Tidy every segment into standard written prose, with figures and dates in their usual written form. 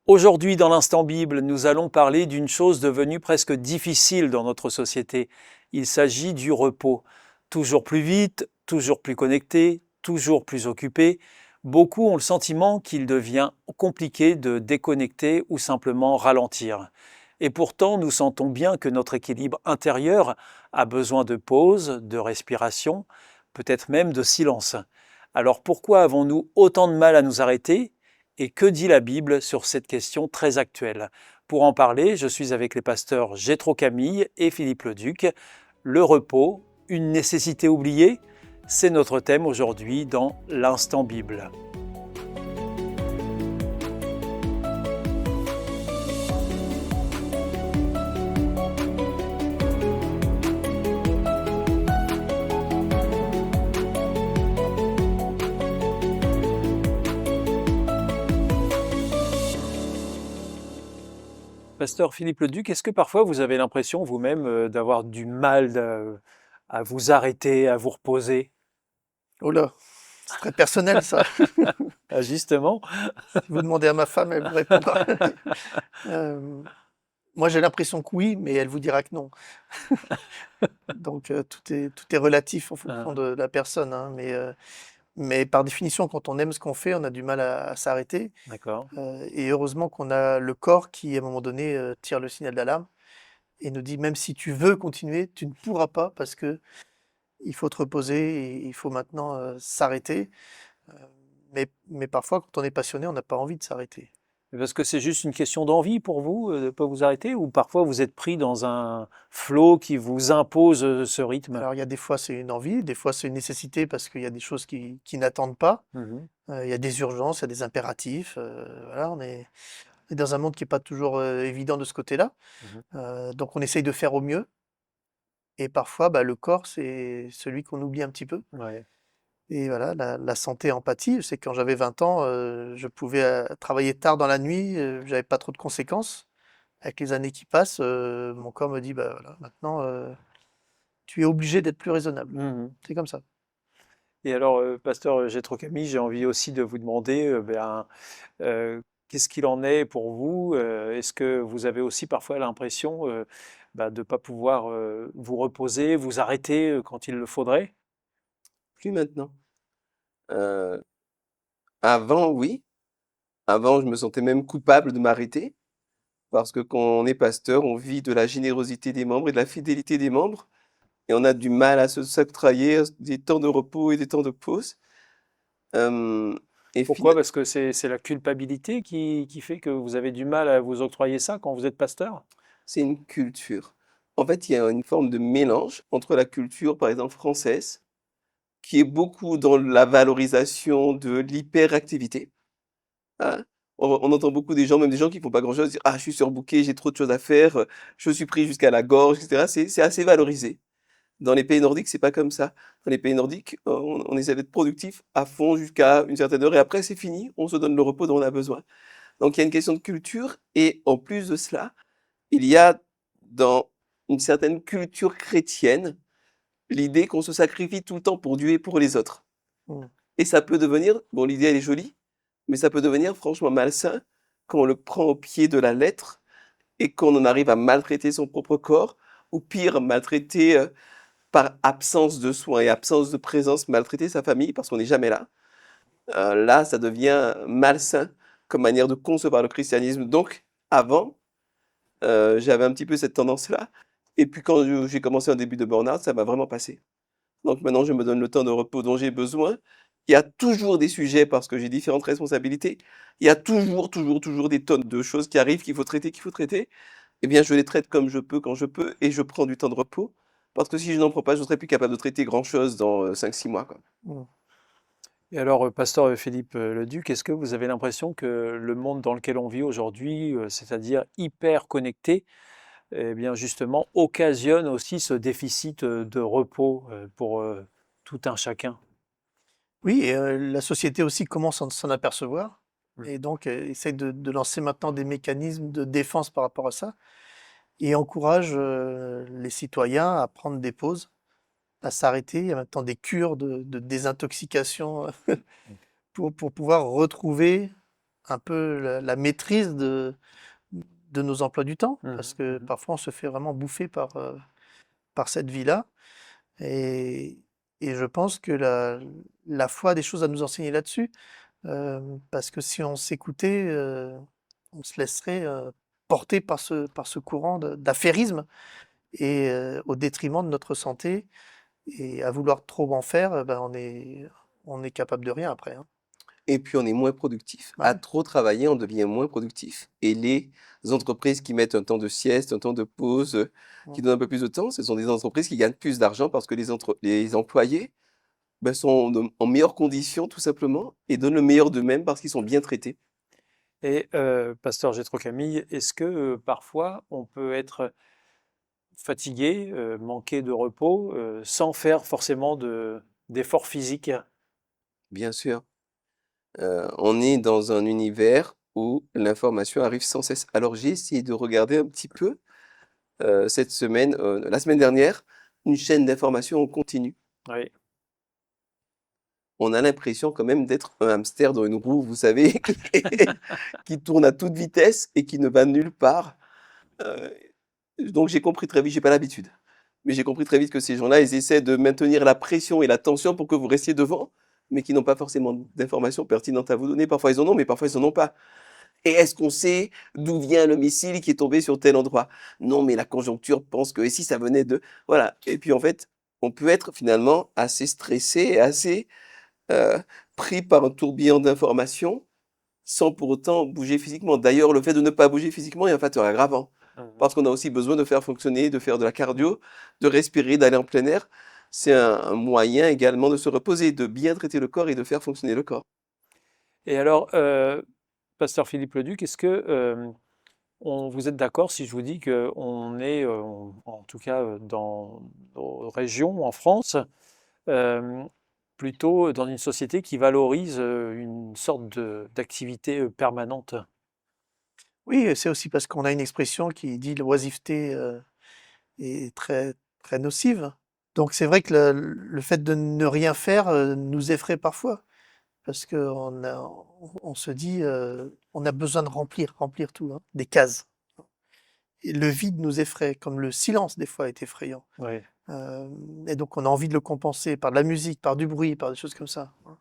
Aujourd'hui, dans l'Instant Bible, nous allons parler d'une chose devenue presque difficile dans notre société. Il s'agit du repos. Toujours plus vite, toujours plus connecté, toujours plus occupé, beaucoup ont le sentiment qu'il devient compliqué de déconnecter ou simplement ralentir. Et pourtant, nous sentons bien que notre équilibre intérieur a besoin de pause, de respiration, peut-être même de silence. Alors pourquoi avons-nous autant de mal à nous arrêter? Et que dit la Bible sur cette question très actuelle? Pour en parler, je suis avec les pasteurs Jétro Camille et Philippe Leduc. Le repos, une nécessité oubliée? C'est notre thème aujourd'hui dans l'Instant Bible. Pasteur Philippe Leduc, est-ce que parfois vous avez l'impression vous-même d'avoir du mal à vous arrêter, à vous reposer? Oh là, c'est très personnel ça. Ah, justement. Si vous demandez à ma femme, elle vous répondra. Euh, Moi, j'ai l'impression que oui, mais elle vous dira que non. Donc, tout est relatif en fonction Ah, de la personne, hein, mais par définition, quand on aime ce qu'on fait, on a du mal à s'arrêter. d'accord. Et heureusement qu'on a le corps qui, à un moment donné, tire le signal d'alarme et nous dit, même si tu veux continuer, tu ne pourras pas parce que il faut te reposer et il faut maintenant s'arrêter. Euh, mais parfois, quand on est passionné, on n'a pas envie de s'arrêter. Parce que c'est juste une question d'envie pour vous, de ne pas vous arrêter, ou parfois vous êtes pris dans un flot qui vous impose ce rythme? Alors, il y a des fois, c'est une envie, des fois, c'est une nécessité parce qu'il y a des choses qui n'attendent pas. Mhm, Il y a des urgences, il y a des impératifs. Voilà, on est dans un monde qui n'est pas toujours évident de ce côté-là. mhm. Donc, on essaye de faire au mieux. Et parfois, bah, le corps, c'est celui qu'on oublie un petit peu. Ouais. Et voilà, la santé empathie, c'est quand j'avais 20 ans, je pouvais travailler tard dans la nuit, j'avais pas trop de conséquences. Avec les années qui passent, mon corps me dit, bah voilà, maintenant, tu es obligé d'être plus raisonnable. Mhm. C'est comme ça. Et alors, pasteur Jétro Camille, j'ai envie aussi de vous demander, qu'est-ce qu'il en est pour vous? Est-ce que vous avez aussi parfois l'impression de ne pas pouvoir vous reposer, vous arrêter quand il le faudrait? Plus maintenant. Heu, Avant, oui. Avant, je me sentais même coupable de m'arrêter parce que quand on est pasteur, on vit de la générosité des membres et de la fidélité des membres et on a du mal à se s'octroyer des temps de repos et des temps de pause. Hem et Pourquoi? fina Parce que c'est la culpabilité qui fait que vous avez du mal à vous octroyer ça quand vous êtes pasteur? C'est une culture. En fait, il y a une forme de mélange entre la culture, par exemple, française, qui est beaucoup dans la valorisation de l'hyperactivité. Hein? On entend beaucoup des gens, même des gens qui font pas grand-chose, dire: «Ah, je suis surbooké, j'ai trop de choses à faire, je suis pris jusqu'à la gorge» et cetera. C'est assez valorisé. Dans les pays nordiques, c'est pas comme ça. Dans les pays nordiques, on essaie d'être productif à fond jusqu'à une certaine heure et après c'est fini, on se donne le repos dont on a besoin. Donc il y a une question de culture et en plus de cela, il y a dans une certaine culture chrétienne, l'idée qu'on se sacrifie tout le temps pour Dieu et pour les autres. Mmh. Et ça peut devenir, bon, l'idée elle est jolie, mais ça peut devenir franchement malsain quand on le prend au pied de la lettre et qu'on en arrive à maltraiter son propre corps, ou pire, maltraiter par absence de soins et absence de présence, maltraiter sa famille parce qu'on n'est jamais là. Là, ça devient malsain comme manière de concevoir le christianisme. Donc, avant, j'avais un petit peu cette tendance-là. Et puis quand j'ai commencé un début de burn-out, ça m'a vraiment passé. Donc maintenant, je me donne le temps de repos dont j'ai besoin. Il y a toujours des sujets parce que j'ai différentes responsabilités. Il y a toujours, toujours, toujours des tonnes de choses qui arrivent qu'il faut traiter, qu'il faut traiter. Eh bien, je les traite comme je peux, quand je peux, et je prends du temps de repos. Parce que si je n'en prends pas, je ne serai plus capable de traiter grand-chose dans 5-6 mois, quoi. Mmh. Et alors, pasteur Philippe Leduc, est-ce que vous avez l'impression que le monde dans lequel on vit aujourd'hui, c'est-à-dire hyper connecté, eh bien justement occasionne aussi ce déficit de repos pour tout un chacun? Oui, et la société aussi commence à s'en apercevoir Mm. et donc essaye de lancer maintenant des mécanismes de défense par rapport à ça et encourage les citoyens à prendre des pauses, à s'arrêter. Il y a maintenant des cures de désintoxication pour pouvoir retrouver. un peu la maîtrise de nos emplois du temps, parce Mhm, que mhm. parfois on se fait vraiment bouffer par cette vie-là. Et, et je pense que la foi a des choses à nous enseigner là-dessus, parce que si on s'écoutait, on se laisserait porter par ce courant d'affairisme et au détriment de notre santé. Et à vouloir trop en faire, ben on est capable de rien après, hein. Et puis on est moins productif. Bah À oui. trop travailler, on devient moins productif. Et les entreprises qui mettent un temps de sieste, un temps de pause, qui Mm. donnent un peu plus de temps, ce sont des entreprises qui gagnent plus d'argent parce que les employés ben, sont en meilleures conditions tout simplement et donnent le meilleur d'eux-mêmes parce qu'ils sont bien traités. Et Pasteur Jétro Camille, est-ce que parfois on peut être fatigué, manquer de repos, sans faire forcément d'efforts physiques? Bien sûr, on est dans un univers où l'information arrive sans cesse. Alors j'ai essayé de regarder un petit peu cette semaine, la semaine dernière, une chaîne d'information en continu. Oui. On a l'impression quand même d'être un hamster dans une roue, vous savez, qui tourne à toute vitesse et qui ne va nulle part. Heu, donc j'ai compris très vite, j'ai pas l'habitude, mais j'ai compris très vite que ces gens-là, ils essaient de maintenir la pression et la tension pour que vous restiez devant, mais qui n'ont pas forcément d'informations pertinentes à vous donner. Parfois ils en ont, mais parfois ils en ont pas. Et est-ce qu'on sait d'où vient le missile qui est tombé sur tel endroit? Non, mais la conjoncture pense que, et si ça venait de, voilà. Et puis en fait, on peut être finalement assez stressé et assez heu, pris par un tourbillon d'informations, sans pour autant bouger physiquement. D'ailleurs, le fait de ne pas bouger physiquement est un facteur aggravant, Mhm. parce qu'on a aussi besoin de faire fonctionner, de faire de la cardio, de respirer, d'aller en plein air. C'est un moyen également de se reposer, de bien traiter le corps et de faire fonctionner le corps. Et alors, Pasteur Philippe Leduc, est-ce que vous êtes d'accord si je vous dis qu'on est, en tout cas dans nos régions, en France, euh, plutôt dans une société qui valorise une sorte d'activité permanente? Oui, et c'est aussi parce qu'on a une expression qui dit l'oisiveté est très nocive. Donc c'est vrai que le fait de ne rien faire nous effraie parfois, parce on se dit on a besoin de remplir tout, hein, des cases. Et le vide nous effraie, comme le silence des fois est effrayant. Oui. Et donc on a envie de le compenser par de la musique, par du bruit, par des choses comme ça, hein.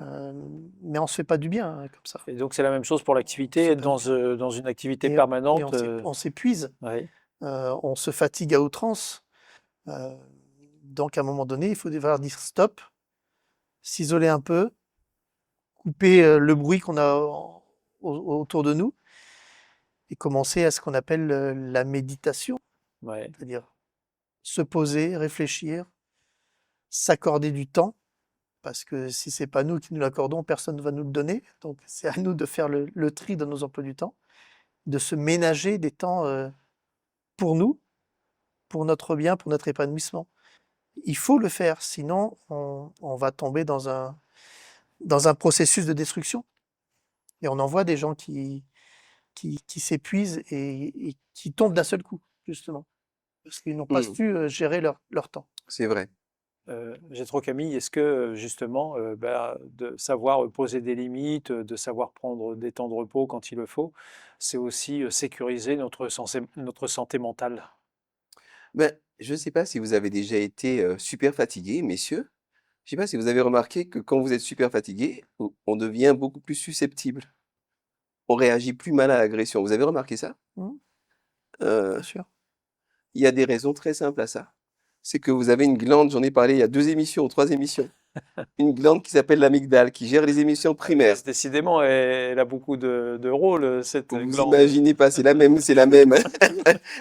Euh, mais on se fait pas du bien hein, comme ça. Et donc c'est la même chose pour On se l'activité, fait être pas du bien. dans une activité Et, et permanente. on s'épuise, Oui. on se fatigue à outrance. Euh, donc à un moment donné, il faut devoir dire stop, s'isoler un peu, couper le bruit qu'on a autour de nous et commencer à ce qu'on appelle la méditation, Ouais. c'est-à-dire se poser, réfléchir, s'accorder du temps, parce que si c'est pas nous qui nous l'accordons, personne ne va nous le donner. Donc c'est à nous de faire le tri dans nos emplois du temps, de se ménager des temps pour nous, pour notre bien, pour notre épanouissement. Il faut le faire, sinon on va tomber dans un processus de destruction. Et on en voit des gens qui s'épuisent et qui tombent d'un seul coup, justement, parce qu'ils n'ont pas Mmh, su gérer leur temps. c'est vrai. Jétro Camille, est-ce que justement, de savoir poser des limites, de savoir prendre des temps de repos quand il le faut, c'est aussi sécuriser notre santé mentale? Ben, je ne sais pas si vous avez déjà été, super fatigués, messieurs. Je sais pas si vous avez remarqué que quand vous êtes super fatigué, on devient beaucoup plus susceptible. On réagit plus mal à l'agression. Vous avez remarqué ça? Mmh, bien Heu, sûr. il y a des raisons très simples à ça. C'est que vous avez une glande, j'en ai parlé il y a 2 émissions ou 3 émissions, une glande qui s'appelle l'amygdale, qui gère les émissions primaires. Décidément, elle a beaucoup de rôles, cette Vous glande. imaginez pas, c'est la même.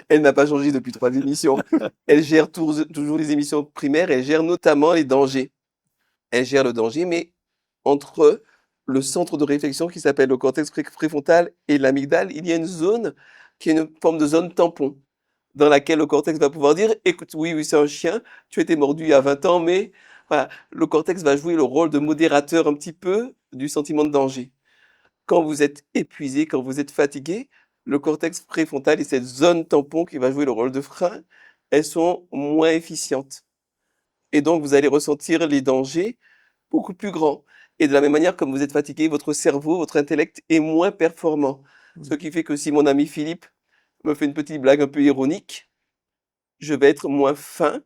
Elle n'a pas changé depuis 3 émissions. Elle gère toujours les émissions primaires, elle gère notamment les dangers. Elle gère le danger, mais entre le centre de réflexion qui s'appelle le cortex préfrontal et l'amygdale, il y a une zone qui est une forme de zone tampon, dans laquelle le cortex va pouvoir dire: «Écoute, oui, oui, c'est un chien, tu as été mordu il y a 20 ans, mais» voilà, le cortex va jouer le rôle de modérateur un petit peu du sentiment de danger. Quand vous êtes épuisé, quand vous êtes fatigué, le cortex préfrontal et cette zone tampon qui va jouer le rôle de frein, elles sont moins efficientes et donc vous allez ressentir les dangers beaucoup plus grands. Et de la même manière, comme vous êtes fatigué, votre cerveau, votre intellect est moins performant. Ce qui fait que si mon ami Philippe me fait une petite blague un peu ironique, je vais être moins fin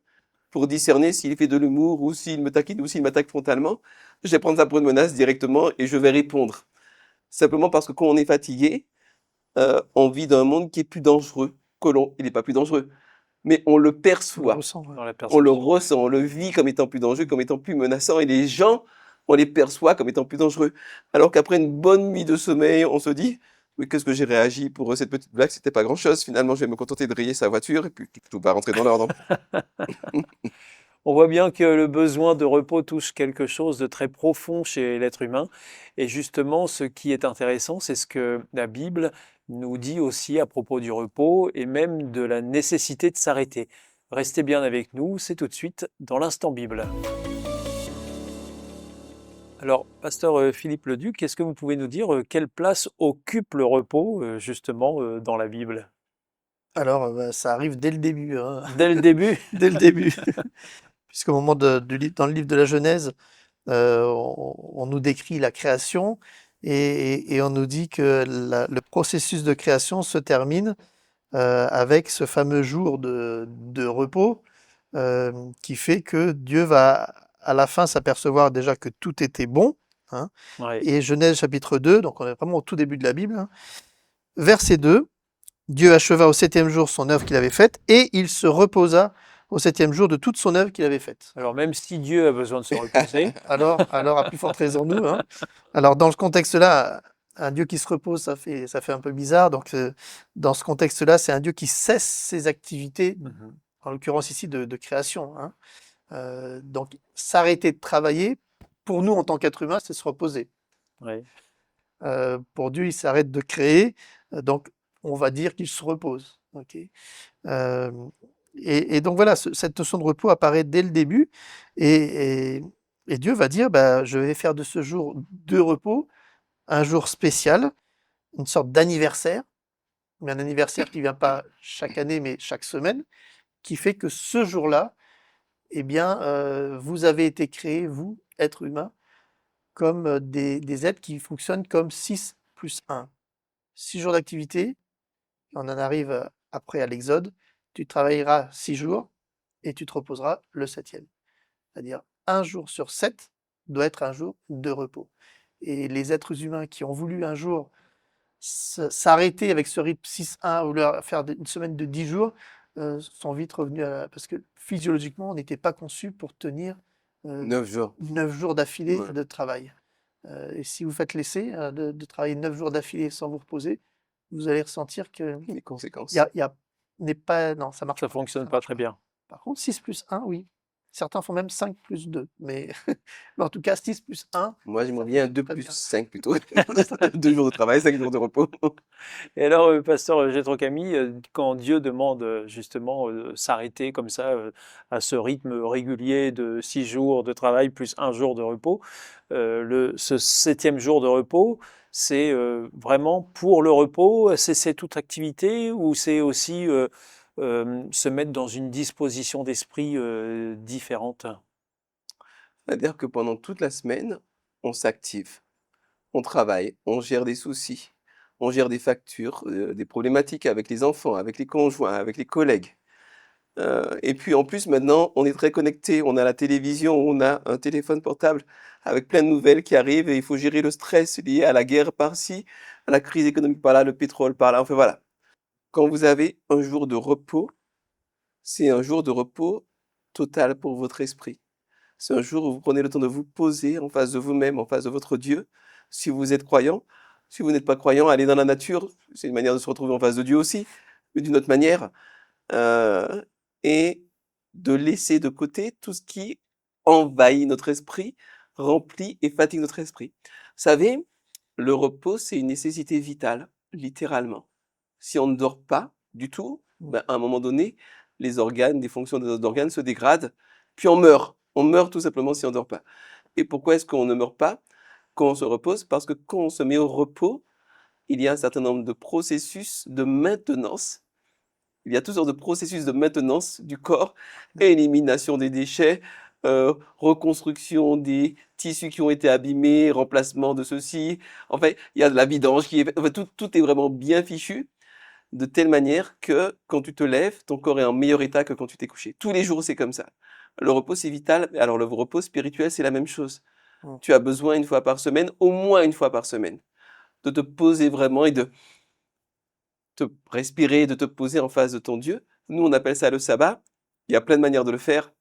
pour discerner s'il fait de l'humour ou s'il me taquine ou s'il m'attaque frontalement. Je vais prendre ça pour une menace directement et je vais répondre. Simplement parce que quand on est fatigué, on vit dans un monde qui est plus dangereux que l'on. Il n'est pas plus dangereux, mais on le On le perçoit, ressent, ouais. Dans la on le perception. ressent, on le vit comme étant plus dangereux, comme étant plus menaçant, et les gens, on les perçoit comme étant plus dangereux. Alors qu'après une bonne nuit de sommeil, on se dit, oui, qu'est-ce que j'ai réagi pour cette petite blague, c'était pas grand-chose. Finalement, je vais me contenter de rayer sa voiture et puis tout va rentrer dans l'ordre. On voit bien que le besoin de repos touche quelque chose de très profond chez l'être humain. Et justement, ce qui est intéressant, c'est ce que la Bible nous dit aussi à propos du repos et même de la nécessité de s'arrêter. Restez bien avec nous, c'est tout de suite dans l'Instant Bible. Alors, pasteur Philippe Leduc, est-ce que vous pouvez nous dire quelle place occupe le repos justement dans la Bible? Alors, bah, ça arrive dès le début, hein, Dès le début? dès le début. Puisqu'au moment dans le livre de la Genèse, on nous décrit la création et on nous dit que le processus de création se termine avec ce fameux jour de repos qui fait que Dieu va à la fin s'apercevoir déjà que tout était bon, hein. Ouais. Et Genèse chapitre 2, donc on est vraiment au tout début de la Bible, hein. Verset 2, Dieu acheva au septième jour son œuvre qu'il avait faite et il se reposa au septième jour de toute son œuvre qu'il avait faite. Alors, même si Dieu a besoin de se reposer, Alors à plus forte raison nous, hein. Alors dans ce contexte-là, un Dieu qui se repose, ça fait un peu bizarre. Donc dans ce contexte-là, c'est un Dieu qui cesse ses activités, en l'occurrence ici de création, hein. Donc s'arrêter de travailler, pour nous en tant qu'être humain, c'est se reposer. ouais. Pour Dieu, il s'arrête de créer, donc on va dire qu'il se repose. Ok. Euh, et donc voilà, cette notion de repos apparaît dès le début, et, et Dieu va dire, bah, je vais faire de ce jour de repos un jour spécial, une sorte d'anniversaire, mais un anniversaire qui vient pas chaque année, mais chaque semaine, qui fait que ce jour-là, eh bien, vous avez été créés, vous, êtres humains, comme des êtres qui fonctionnent comme 6 plus 1. 6 jours d'activité, on en arrive après à l'Exode, tu travailleras 6 jours et tu te reposeras le septième. C'est-à-dire un jour sur 7 doit être un jour de repos. Et les êtres humains qui ont voulu un jour s'arrêter avec ce rythme 6-1 ou faire une semaine de 10 jours sont vite revenus parce que physiologiquement, on n'était pas conçu pour tenir 9 jours. 9 jours d'affilée Ouais. de travail. Et si vous faites l'essai de travailler 9 jours d'affilée sans vous reposer, vous allez ressentir que Les conséquences. n'est pas, non, ça marche Ça pas. fonctionne Ça pas marche très pas. bien. Par contre, 6 plus 1, oui. Certains font même 5 plus 2. Mais, mais en tout cas, 6 plus 1, Moi, j'aimerais ça bien fonctionne 2 très plus bien. 5 plutôt. 2 jours de travail, 5 jours de repos. Et alors, pasteur Jétro Camille, quand Dieu demande justement s'arrêter comme ça à ce rythme régulier de 6 jours de travail plus un jour de repos, ce septième jour de repos, c'est vraiment pour le repos, cesser toute activité ou c'est aussi se mettre dans une disposition d'esprit différente? C'est-à-dire que pendant toute la semaine, on s'active, on travaille, on gère des soucis, on gère des factures, des problématiques avec les enfants, avec les conjoints, avec les collègues. Et puis en plus maintenant, on est très connecté, on a la télévision, on a un téléphone portable avec plein de nouvelles qui arrivent et il faut gérer le stress lié à la guerre par-ci, à la crise économique par là, le pétrole par là, enfin voilà. Quand vous avez un jour de repos, c'est un jour de repos total pour votre esprit. C'est un jour où vous prenez le temps de vous poser en face de vous-même, en face de votre Dieu. Si vous êtes croyant, si vous n'êtes pas croyant, allez dans la nature. C'est une manière de se retrouver en face de Dieu aussi, mais d'une autre manière. Euh, et de laisser de côté tout ce qui envahit notre esprit, remplit et fatigue notre esprit. Vous savez, le repos, c'est une nécessité vitale, littéralement. Si on ne dort pas du tout, ben, à un moment donné, les organes, les fonctions des organes se dégradent, puis on meurt. On meurt tout simplement si on ne dort pas. Et pourquoi est-ce qu'on ne meurt pas quand on se repose? Parce que quand on se met au repos, il y a un certain nombre de processus de maintenance. Il y a toutes sortes de processus de maintenance du corps, élimination des déchets, reconstruction des tissus qui ont été abîmés, remplacement de ceci. En fait, il y a de la vidange qui est, enfin, tout est vraiment bien fichu, de telle manière que quand tu te lèves, ton corps est en meilleur état que quand tu t'es couché. Tous les jours, c'est comme ça. Le repos, c'est vital. Alors, le repos spirituel, c'est la même chose. Mm. Tu as besoin une fois par semaine, au moins une fois par semaine, de te poser vraiment et de te respirer, de te poser en face de ton Dieu. Nous, on appelle ça le sabbat. Il y a plein de manières de le faire.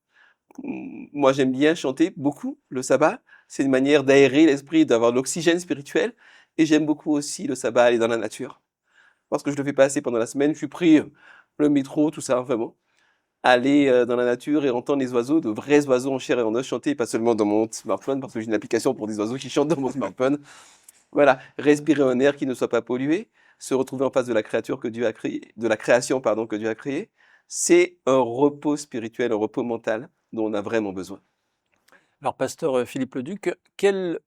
Moi, j'aime bien chanter beaucoup le sabbat. C'est une manière d'aérer l'esprit, d'avoir de l'oxygène spirituel. Et j'aime beaucoup aussi le sabbat, aller dans la nature. Parce que je le fais pas assez pendant la semaine. Je suis pris le métro, tout ça, vraiment. Aller dans la nature et entendre les oiseaux, de vrais oiseaux en chair et en os chanter, pas seulement dans mon smartphone, parce que j'ai une application pour des oiseaux qui chantent dans mon smartphone. Voilà, respirer un air qui ne soit pas pollué, se retrouver en face de la créature que Dieu a créée, de la création, pardon, que Dieu a créée, c'est un repos spirituel, un repos mental dont on a vraiment besoin. Alors, pasteur Philippe Leduc, quel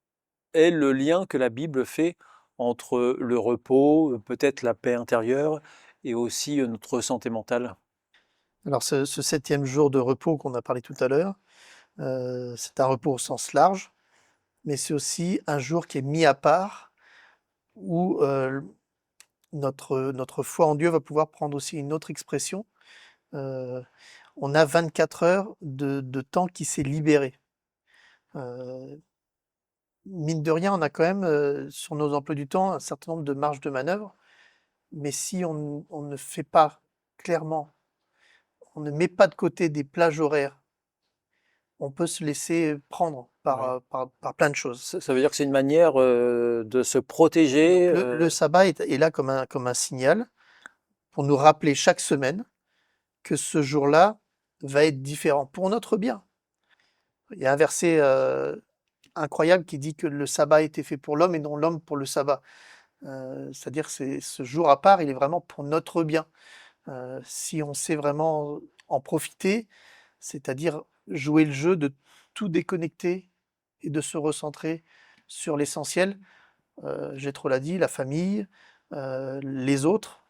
est le lien que la Bible fait entre le repos, peut-être la paix intérieure et aussi notre santé mentale? Alors ce 7e jour de repos qu'on a parlé tout à l'heure, c'est un repos au sens large, mais c'est aussi un jour qui est mis à part où notre foi en Dieu va pouvoir prendre aussi une autre expression. On a 24 heures de temps qui s'est libéré. Mine de rien, on a quand même sur nos emplois du temps un certain nombre de marges de manœuvre, mais si on ne fait pas clairement, on ne met pas de côté des plages horaires, on peut se laisser prendre par, Ouais. par plein de choses. Ça veut dire que c'est une manière de se Donc protéger. le sabbat est là comme un signal pour nous rappeler chaque semaine que ce jour-là va être différent pour notre bien. Il y a un verset incroyable qui dit que le sabbat a été fait pour l'homme et non l'homme pour le sabbat. C'est-à-dire que ce jour à part, il est vraiment pour notre bien. Si on sait vraiment en profiter, c'est-à-dire jouer le jeu de tout déconnecter et de se recentrer sur l'essentiel. Jétro l'a dit, la famille, les autres,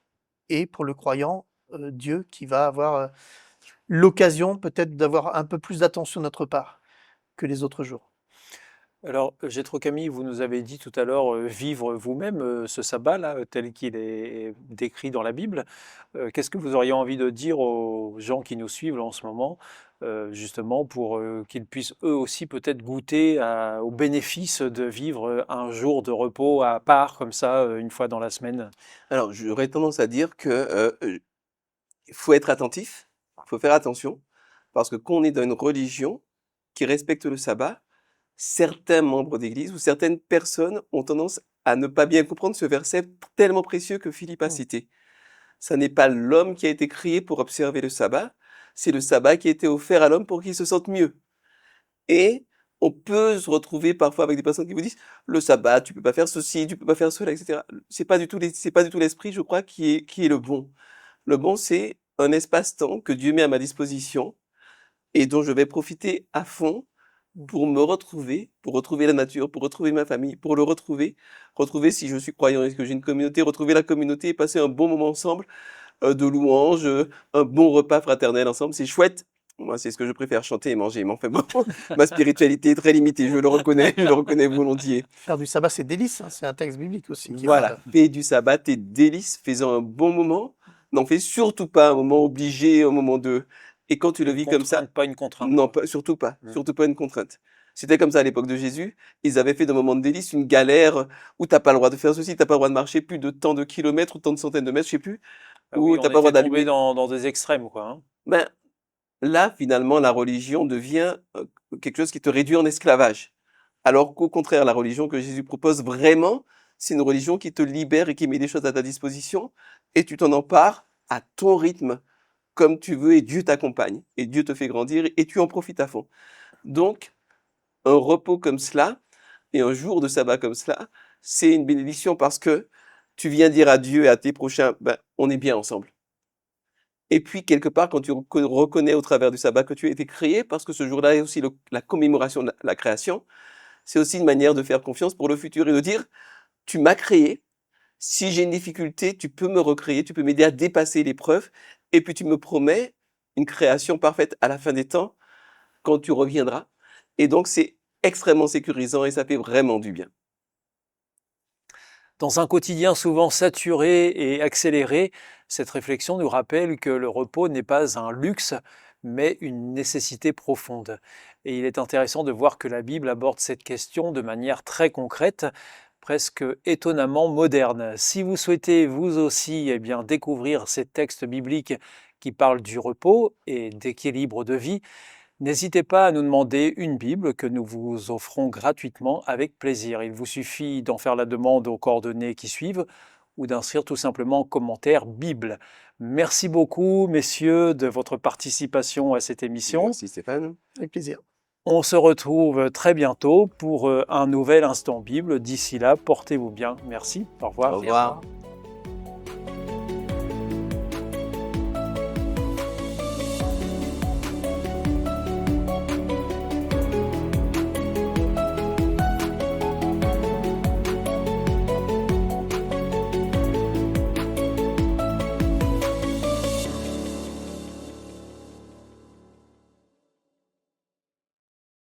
et pour le croyant, Dieu qui va avoir l'occasion peut-être d'avoir un peu plus d'attention de notre part que les autres jours. Alors, Jétro Camille, vous nous avez dit tout à l'heure vivre vous-même ce sabbat-là, tel qu'il est décrit dans la Bible. Qu'est-ce que vous auriez envie de dire aux gens qui nous suivent là, en ce moment, justement pour qu'ils puissent eux aussi peut-être goûter aux bénéfices de vivre un jour de repos à part, comme ça, une fois dans la semaine? Alors, j'aurais tendance à dire que il faut être attentif, il faut faire attention, parce que quand on est dans une religion qui respecte le sabbat, certains membres d'église ou certaines personnes ont tendance à ne pas bien comprendre ce verset tellement précieux que Philippe a Mm. cité. Ça n'est pas l'homme qui a été créé pour observer le sabbat, c'est le sabbat qui a été offert à l'homme pour qu'il se sente mieux. Et on peut se retrouver parfois avec des personnes qui vous disent le sabbat, tu peux pas faire ceci, tu peux pas faire cela, etc. C'est pas du tout l'esprit, je crois, qui est le bon. Le bon, c'est un espace-temps que Dieu met à ma disposition et dont je vais profiter à fond pour me retrouver, pour retrouver la nature, pour retrouver ma famille, pour le retrouver, retrouver si je suis croyant et que j'ai une communauté, retrouver la communauté et passer un bon moment ensemble, de louanges, un bon repas fraternel ensemble, c'est chouette. Moi, c'est ce que je préfère, chanter et manger. Mais enfin bon, ma spiritualité est très limitée, je le reconnais volontiers. Faire du sabbat, c'est délice, hein, c'est un texte biblique aussi qui Voilà, parle. fais du sabbat tes délices, fais-en un bon moment. N'en fais surtout pas un moment obligé, un moment de... Et quand tu le Une vis comme ça, contrainte, pas une contrainte, non, quoi. Mm. surtout pas une contrainte. C'était comme ça à l'époque de Jésus. Ils avaient fait d'un moment de délice une galère où t'as pas le droit de faire ceci, t'as pas le droit de marcher plus de tant de kilomètres ou tant de centaines de mètres, je sais plus, Ah oui, où t'as on pas le droit était tombé d'allumer. dans des extrêmes, quoi, hein. Ben, là, finalement, la religion devient quelque chose qui te réduit en esclavage. Alors qu'au contraire, la religion que Jésus propose vraiment, c'est une religion qui te libère et qui met des choses à ta disposition et tu t'en empares à ton rythme, comme tu veux, et Dieu t'accompagne et Dieu te fait grandir et tu en profites à fond. Donc, un repos comme cela et un jour de sabbat comme cela, c'est une bénédiction parce que tu viens dire à Dieu et à tes prochains, ben, on est bien ensemble. Et puis, quelque part, quand tu reconnais au travers du sabbat que tu as été créé, parce que ce jour-là est aussi la commémoration de la création, c'est aussi une manière de faire confiance pour le futur et de dire, tu m'as créé, si j'ai une difficulté, tu peux me recréer, tu peux m'aider à dépasser l'épreuve, et puis tu me promets une création parfaite à la fin des temps, quand tu reviendras. Et donc, c'est extrêmement sécurisant et ça fait vraiment du bien. Dans un quotidien souvent saturé et accéléré, cette réflexion nous rappelle que le repos n'est pas un luxe, mais une nécessité profonde. Et il est intéressant de voir que la Bible aborde cette question de manière très concrète, presque étonnamment moderne. Si vous souhaitez vous aussi découvrir ces textes bibliques qui parlent du repos et d'équilibre de vie, n'hésitez pas à nous demander une Bible que nous vous offrons gratuitement avec plaisir. Il vous suffit d'en faire la demande aux coordonnées qui suivent ou d'inscrire tout simplement en commentaire Bible. Merci beaucoup, messieurs, de votre participation à cette émission. Merci Stéphane. Avec plaisir. On se retrouve très bientôt pour un nouvel Instant Bible. D'ici là, portez-vous bien. Merci. Au revoir. Au revoir.